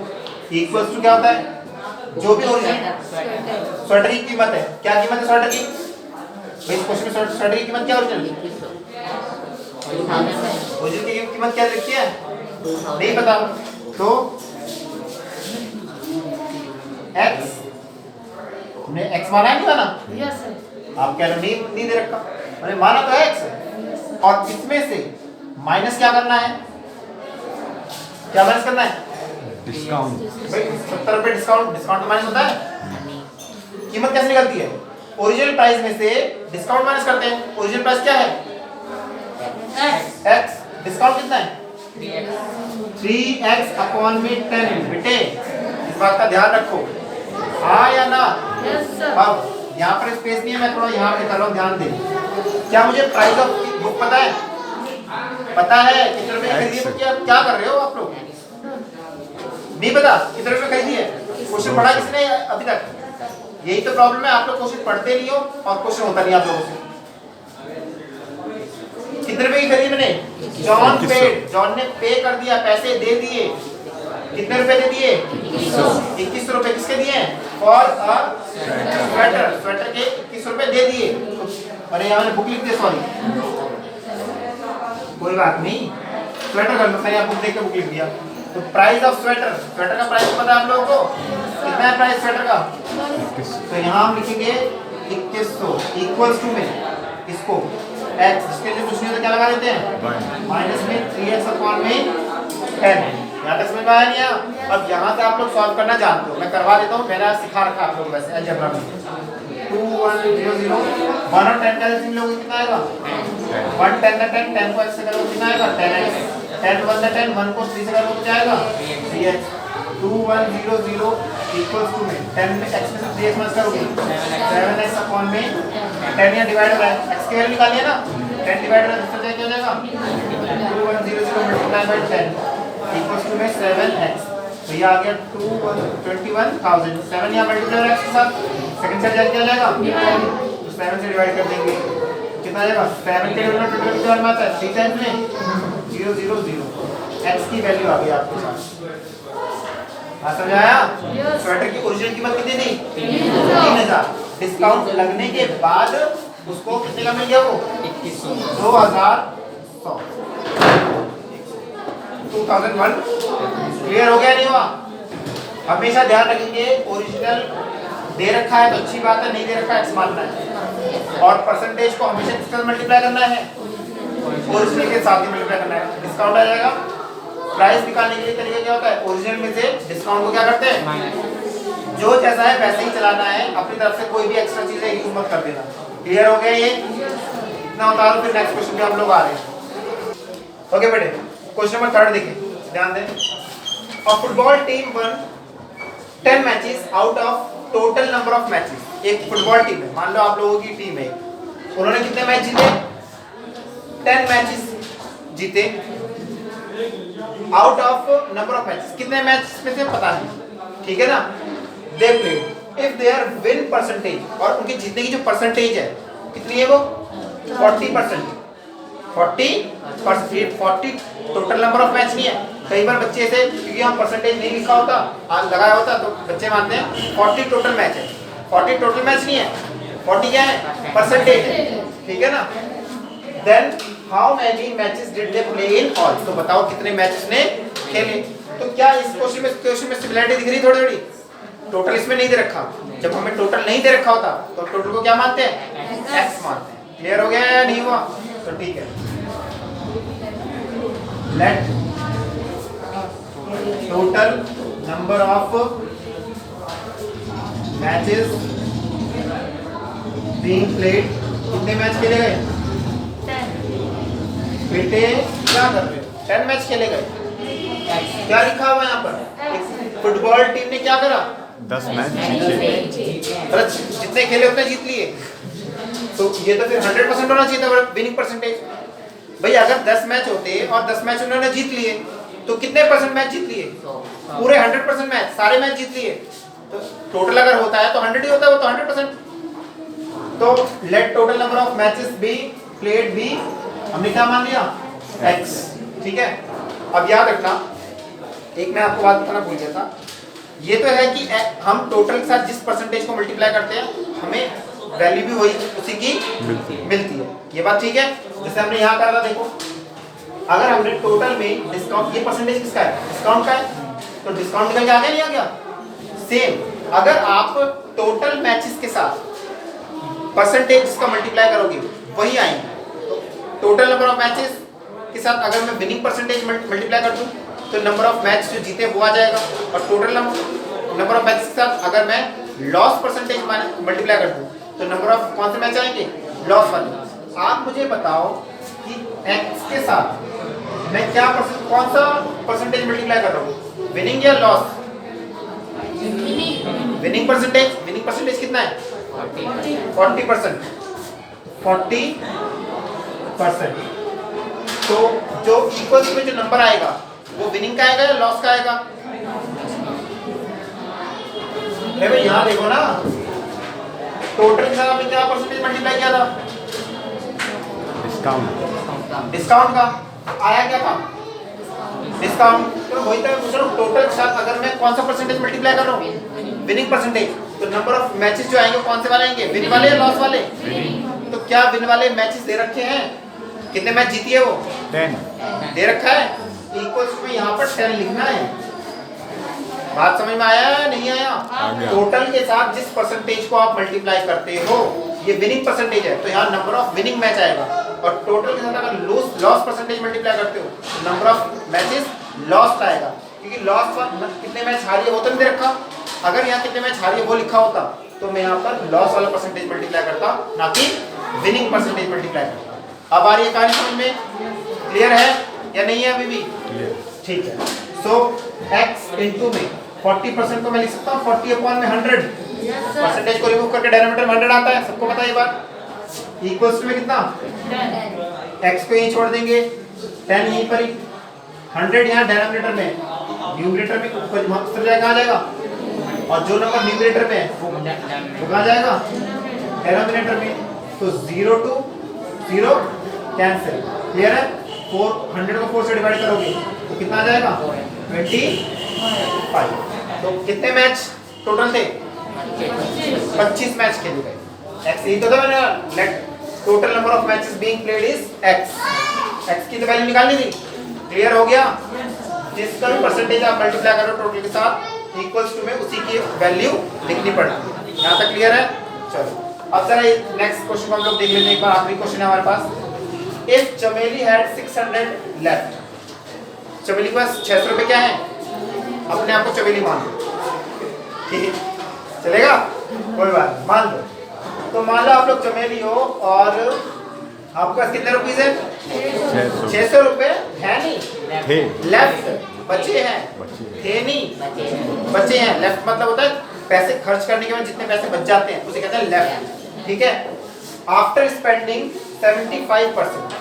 equals to क्या होता है, जो भी ओरिजिनल स्वेटर की कीमत है, क्या कीमत है स्वेटर की भाई, इस क्वेश्चन में स्वेटर की कीमत क्या ओरिजिनल की कीमत क्या लिखी है नहीं पता, तो x हमने x माना है नहीं माना, यस सर, आप कह रहे हो नहीं दे रखा, अरे माना तो x, और इसमें से माइनस क्या करना है, क्या माइनस करना है डिस्काउंट भाई 70 रुपए डिस्काउंट, डिस्काउंट तो माइनस होता है, कीमत कैसे निकलती है? ओरिजिनल प्राइस में से डिस्काउंट माइनस करते हैं। ओरिजिनल प्राइस क्या है? x। डिस्काउंट कितना है? 3x अपॉन में 10। बेटे इस बात का ध्यान रखो, हाँ या ना? अब यहाँ पर स्पेस नहीं है, मैं थोड़ा यहाँ पे कर रहा हूँ, ध्यान दे। क्या मुझे प्राइस ऑफ बुक पता है? पता है कितने रुपए खरीदी बुक? क्या कर रहे हो आप लोग? नहीं पता कितने रुपए खरीदी है? क्वेश्चन पढ़ा किसने अभी तक? यही तो प्रॉब्लम है, आप लोग क्वेश्चन पढ़ते नहीं हो और क्वेश्चन होता नहीं आप लोगों से। कितने रुपए की खरीदी मैंने? जॉन ने पे कर दिया, पैसे दे दिए। कितने रुपए दे दिए? 2100 रुपए। किसके दिए? For a sweater. स्वेटर के 2100 रुपए दे दिए। अरे यहाँ मैंने बुक लिख दिया, सॉरी, कोई बात नहीं, स्वेटर कर लो, मैंने बुक देख के बुक लिख दिया। तो प्राइस ऑफ स्वेटर, स्वेटर का प्राइस पता है आप लोगों को? कितना है प्राइस स्वेटर का? तो यहाँ हम लिखेंगे 2100 इक्वल्स टू में इसको x, इसके लिए कुछ नहीं तो क्या लगा देते हैं? माइनस में 3x अपॉन में 10। यहाँ तक समझ में आया नहीं आया? अब यहाँ से आप लोग सॉल्व करना जानते हो, मैं करवा देता हूँ, मैंने सिखा रखा आप लोग वैसे अलजेब्रा में। 2 1 0 0 1 और 10 का एलसीएम लोगे कितना आएगा? 1 10 का 10, 10 को x से करोगे कितना आएगा? 10x। 10 1 का 10, 1 को 3 से करोगे क्या आएगा? 3x। 2 1 0 0 इक्वल्स टू में 10 में x में से 3x माइनस करोगे 7x अपॉन में 10 या डिवाइड बाय x की वैल्यू निकालिए ना, 10 डिवाइड बाय दूसरा क्या हो जाएगा? 2 1 0 0 मल्टीप्लाई बाय 10 इक्वल्स टू में 7x। तो ये आ गया 21,000। 7 यहाँ मल्टीप्लाई x के साथ सेकंड साइड जाके क्या आ जाएगा? तो 7 से डिवाइड कर देंगे, कितना आ जाएगा? 7 के डिवाइड में 22 में आता है 3 टाइम्स में 0 0 0। x की वैल्यू आ गई आपके पास। समझ आया? स्वेटर की ओरिजिनल कीमत कितनी थी? 3000। डिस्काउंट लगने के बाद उसको कितने का मिल गया? वो 2100। 2001। क्लियर हो गया नहीं हुआ? हमेशा ध्यान रखेंगे, ओरिजिनल दे रखा है तो अच्छी बात है, नहीं दे रखा है एक्स मानना है। और परसेंटेज को हमेशा किसके साथ मल्टीप्लाई करना है? ओरिजिनल के साथ ही मल्टीप्लाई करना है। डिस्काउंट आ जाएगा। प्राइस निकालने के लिए तरीका क्या होता है? ओरिजिनल में से डिस्काउंट को क्या करते हैं? जो जैसा है वैसे ही चलाना है, अपनी तरफ से कोई भी एक्स्ट्रा चीजें यूज मत कर देना। क्लियर हो गया? ये इतना होता है। फिर नेक्स्ट क्वेश्चन पे हम लोग आ रहे हैं। ओके बेटे, क्वेश्चन नंबर 3 देखें, ध्यान दें। अ football team one 10 matches out of total number of matches. एक फुटबॉल टीम है, मान लो आप लोगों की टीम है, उन्होंने कितने मैच जीते? 10 मैचेस जीते out of number of matches. कितने मैच में से पता है, ठीक है ना? They played if their win percentage, और उनके जीतने की जो परसेंटेज है कितनी है? वो 40%। 40 टोटल नंबर ऑफ मैच नहीं है। कई बार बच्चे ऐसे, क्योंकि हम परसेंटेज नहीं लिखा होता, लगाया होता, तो बच्चे मानते हैं 40 टोटल मैच है। 40 टोटल मैच नहीं है, 40 क्या है? परसेंटेज है, ठीक है ना? Then how many matches did they play in all. तो बताओ कितने मैचेस ने खेले। तो क्या इस क्वेश्चन में सिमिलरिटी दिख रही? थोड़ी थोड़ी। टोटल इसमें नहीं दे रखा, जब हमें टोटल नहीं दे रखा होता तो टोटल को क्या मानते हैं? एक्स मानते हैं। क्लियर हो गया या नहीं हुआ? तो ठीक है, late total number of matches being played. कितने मैच खेले गए बेटे? क्या कर रहे हो? 10 मैच खेले गए। क्या लिखा हुआ है यहाँ पर? फुटबॉल टीम ने क्या करा? 10 मैच जीते। जितने खेले उतने जीत लिए। तो ये तो फिर 100% होना चाहिए था विनिंग परसेंटेज। भाई अगर 10 मैच होते और 10 मैच उन्होंने जीत लिए तो कितने परसेंट मैच जीत लिए? पूरे 100% मैच, सारे मैच जीत लिए। तो टोटल अगर होता है तो 100 ही होता है, वो तो 100%। तो let total number of matches be played be, हमने क्या मान लिया? x। ठीक है, अब याद रखना, एक मैं आपको बात बताना भूल गया था। ये तो है कि हम टोटल के साथ जिस परसेंटेज को मल्टीप्लाई करते हैं हमें वैल्यू भी वही उसी की मिलती है। ये बात ठीक है? जैसे हमने यहाँ करा था, देखो अगर हमने टोटल में डिस्काउंट, ये परसेंटेज किसका है? डिस्काउंट का है, तो डिस्काउंट निकल के आ गया नहीं आ गया? सेम अगर आप टोटल मैचेस के साथ परसेंटेज का मल्टीप्लाई करोगे वही आएंगे। तो टोटल नंबर ऑफ मैचेस के साथ अगर मैं विनिंग परसेंटेज मल्टीप्लाई कर दूं तो नंबर ऑफ मैच जो जीते वो आ जाएगा, और टोटल नंबर ऑफ मैचेस के साथ अगर मैं लॉस परसेंटेज मल्टीप्लाई कर दूं तो नंबर ऑफ कौन से मैच आएंगे, लॉस वाले। आप मुझे बताओ कि x के साथ मैं क्या कौन सा परसेंटेज मल्टीप्लाई कर रहा हूँ, विनिंग या loss? Winning percentage. Winning percentage कितना है? 40%। 40%। तो जो इक्वल्स में जो नंबर आएगा वो विनिंग का आएगा या लॉस का आएगा? अरे भाई यहाँ देखो ना, टोटल के साथ आपने क्या परसेंटेज मल्टीप्लाई किया था? डिस्काउंट का आया क्या था? डिस्काउंट। तो वही तो पूछ रहा हूँ, टोटल के साथ अगर मैं कौन सा परसेंटेज मल्टीप्लाई कर रहा हूँ, विनिंग परसेंटेज, तो नंबर ऑफ मैचेस जो आएंगे कौन से वाले आएंगे, विन वाले या लॉस वाले? तो क्या विन वाले मैचेस दे रखे हैं? कितने मैच जीती है वो? 10 दे रखा है। इक्वल्स में यहाँ पर 10 लिखना है। बात समझ में आया या नहीं आया? टोटल के साथ जिस परसेंटेज को आप मल्टीप्लाई करते हो ये विनिंग परसेंटेज है, तो यहाँ नंबर ऑफ विनिंग मैच आएगा। और टोटल के साथ अगर लॉस परसेंटेज मल्टीप्लाई करते हो तो नंबर ऑफ मैचेस लॉस्ट आएगा, क्योंकि लॉस पर कितने मैच हारी है वो तो नहीं दे रखा। अगर यहाँ कितने मैच हारी है वो लिखा होता तो मैं यहाँ पर लॉस वाला परसेंटेज मल्टीप्लाई करता, ना कि विनिंग परसेंटेज मल्टीप्लाई करता। अब आ रही है कहानी समझ में? क्लियर है या नहीं है अभी भी? ठीक है। सो x इनटू में 40% को मैं लिख सकता हूँ 40/100। परसेंटेज को रिमूव करके डिनोमिनेटर में 100 आता है, सबको पता है ये बात। इक्वल्स में कितना, x को यहीं छोड़ देंगे, 10 यहीं पर ही, 100 यहाँ डिनोमिनेटर में, न्यूमरेटर में उतर जाएगा, कहाँ जाएगा? और जो नंबर न्यूमरेटर में है वो कहाँ जाएगा? डिनोमिनेटर में। तो 0 to 0 कैंसिल। क्लियर है? 100 को 4 से डिवाइड करोगे तो कितना आ जाएगा? 25। तो कितने मैच टोटल थे? 25 मैच खेले गए। x ही तो था मैंने, late total number of matches being played is x की तो वैल्यू निकालनी थी। क्लियर हो गया? जिसका भी परसेंटेज आप मल्टीप्लाई करो टोटल के साथ इक्वल्स टू में उसी की वैल्यू लिखनी पड़ेगी। यहाँ तक क्लियर है? चलो अब जरा नेक्स्ट क्वेश्चन को हम लोग देख लेते हैं एक बार। आखिरी क्वेश्चन है हमारे पास। इफ चमेली हैड 600 लेफ्ट, चमेली के पास 600 रुपए क्या है? अपने आप को चमेली मान लो, चलेगा? कोई बात मान लो। तो मान लो आप लोग चमेली हो और आपके पास कितने रुपीस है? 600 रुपए है नहीं, लेफ्ट बचे हैं, थे नहीं बचे हैं। लेफ्ट मतलब होता है पैसे खर्च करने के बाद जितने पैसे बच जाते हैं उसे कहते हैं लेफ्ट। ठीक है? आफ्टर स्पेंडिंग 75%,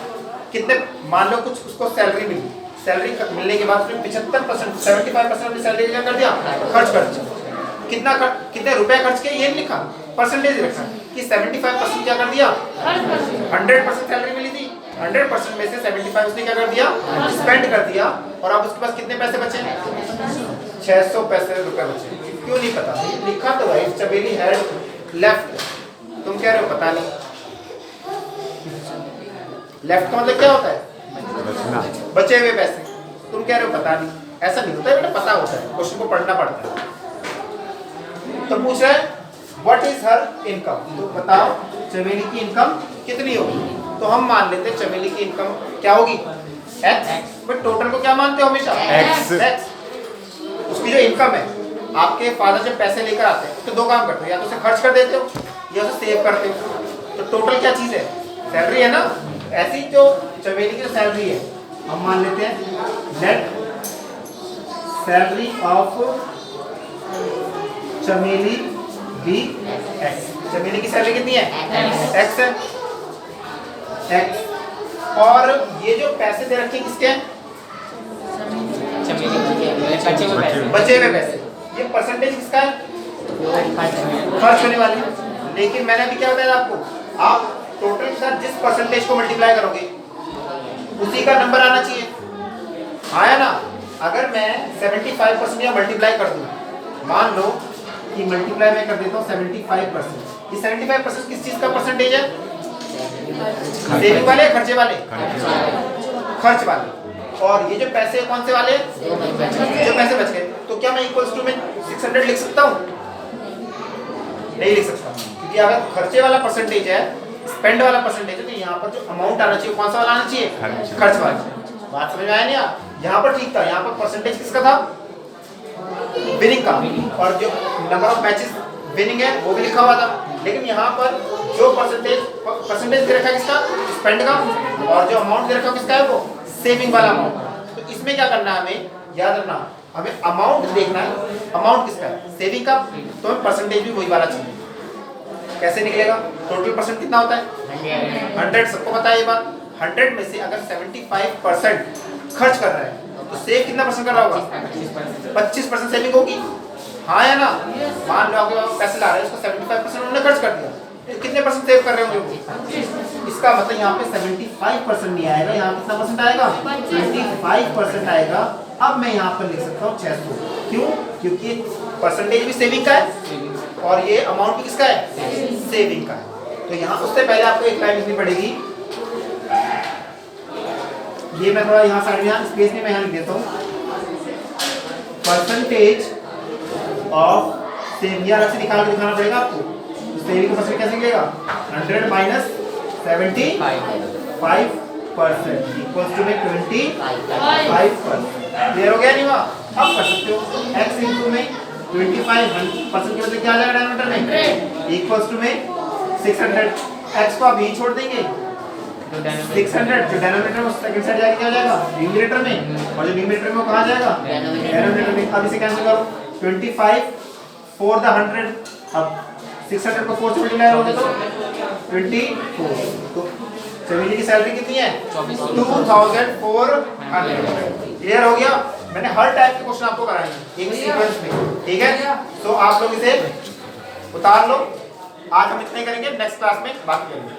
कितने मान लो कुछ उसको सैलरी मिली, सैलरी मिलने के बाद उसने 75% 75% अपनी सैलरी क्या कर दिया? खर्च कर दिया। कितने रुपए खर्च किए ये नहीं लिखा, परसेंटेज लिखा कि 75% क्या कर दिया? 100% सैलरी मिली थी, 100% में से 75 उसने क्या कर दिया? स्पेंड कर दिया। और अब उसके पास कितने पैसे बचे? 600 रुपए बचे। क्यों नहीं पता? लिखा तो है चमेली हैड लेफ्ट, तुम कह रहे हो पता नहीं। लेफ्ट का मतलब क्या होता है? बचे हुए पैसे। तुम कह रहे हो पता नहीं। ऐसा नहीं होता है बेटा, पता होता है, क्वेश्चन को पढ़ना पड़ता है। तो पूछ रहे हैं व्हाट इज हर इनकम, तो बताओ चमेली की इनकम कितनी होगी? तो हम मान लेते हैं चमेली की इनकम क्या होगी? x। बट टोटल को क्या मानते हो हमेशा? x। उसकी जो इनकम है, आपके फादर जब पैसे लेकर आते हैं तो दो काम करते हो, या तो उसे खर्च कर देते हो या उसे सेव करते हो। तो टोटल क्या चीज है? सैलरी है ना। ऐसी जो चमेली की सैलरी है हम मान लेते हैं नेट सैलरी ऑफ चमेली बी एक्स। चमेली की सैलरी कितनी है? एक्स है, एक्स। और ये जो पैसे दे रखे किसके हैं? बचे हुए पैसे। ये परसेंटेज किसका है? खर्च होने वाली। लेकिन मैंने अभी क्या बताया आपको, आप टोटल के साथ जिस परसेंटेज को मल्टीप्लाई करोगे उसी का नंबर आना चाहिए। आया ना? अगर मैं 75% या मल्टीप्लाई कर दूं, मान लो कि मल्टीप्लाई मैं कर देता हूँ 75%। ये 75% किस चीज का परसेंटेज है? सेविंग वाले, खर्चे वाले? खर्च वाले। और ये जो पैसे कौन से वाले? जो पैसे बच गए। तो क्या मैं इक्वल्स टू में 600 लिख सकता हूँ? नहीं लिख सकता, क्योंकि अगर खर्चे वाला परसेंटेज है, स्पेंड वाला परसेंटेज है, तो यहाँ पर जो अमाउंट आना चाहिए कौन सा वाला आना चाहिए? खर्च वाला। बात समझ में आया नहीं? यहाँ पर ठीक था, यहाँ पर परसेंटेज किसका था? विनिंग का। और जो नंबर ऑफ मैचेस विनिंग है वो भी लिखा हुआ था, लेकिन यहाँ पर जो परसेंटेज दे रखा है किसका, स्पेंड का, और जो अमाउंट दे रखा है किसका है, वो सेविंग वाला अमाउंट। तो इसमें क्या करना है, हमें याद रखना, हमें अमाउंट देखना है, अमाउंट किसका है, सेविंग का, तो हमें परसेंटेज भी वही वाला चाहिए। कैसे निकलेगा, टोटल परसेंट कितना होता है 100, सबको पता है ये बात। 100 में से अगर 75% खर्च कर रहा है तो सेव कितना परसेंट कर रहा होगा, 25% सेविंग होगी, हाँ या ना। मान लो आपके पास पैसे ला रहे हैं, उसका 75% उन्होंने खर्च कर दिया, तो कितने परसेंट सेव कर रहे होंगे, इसका मतलब यहाँ पे 75% नहीं आएगा, यहाँ कितना परसेंट आएगा, 25% आएगा। अब मैं यहाँ पर लिख सकता हूँ 600, क्यों, क्योंकि परसेंटेज भी सेविंग का है और ये अमाउंट भी किसका है, सेविंग का है। तो यहाँ उससे पहले आपको एक लाइन लिखनी पड़ेगी, ये मैं थोड़ा यहाँ साइड में स्पेस में मैं यहाँ लिख देता हूँ, परसेंटेज ऑफ सेविंग, अलग से निकाल के दिखाना पड़ेगा आपको। तो सेविंग का परसेंट कैसे निकलेगा, 100 माइनस 75% इक्वल्स टू में 25%। क्लियर हो गया नहीं हुआ, अब कर सकते हो x इंटू में 25% के बदले क्या आ जाएगा डिनोमिनेटर में, इक्वल्स टू में 600, x को आप यहीं छोड़ देंगे 600, जो डिनोमिनेटर में सेकंड साइड जाके क्या हो जाएगा, न्यूमरेटर में, और जो न्यूमरेटर में वो कहाँ जाएगा, डिनोमिनेटर में। अब इसे कैंसिल करो, 25 4 द 100, अब 600 को 4 से मल्टीप्लाई करोगे तो 24, तो चमेली की सैलरी कितनी है, 2400। क्लियर हो गया, मैंने हर टाइप के क्वेश्चन आपको कराए हैं एक सीक्वेंस में, ठीक है। तो आप लोग इसे उतार लो, आज हम इतना ही करेंगे, नेक्स्ट क्लास में बात करेंगे।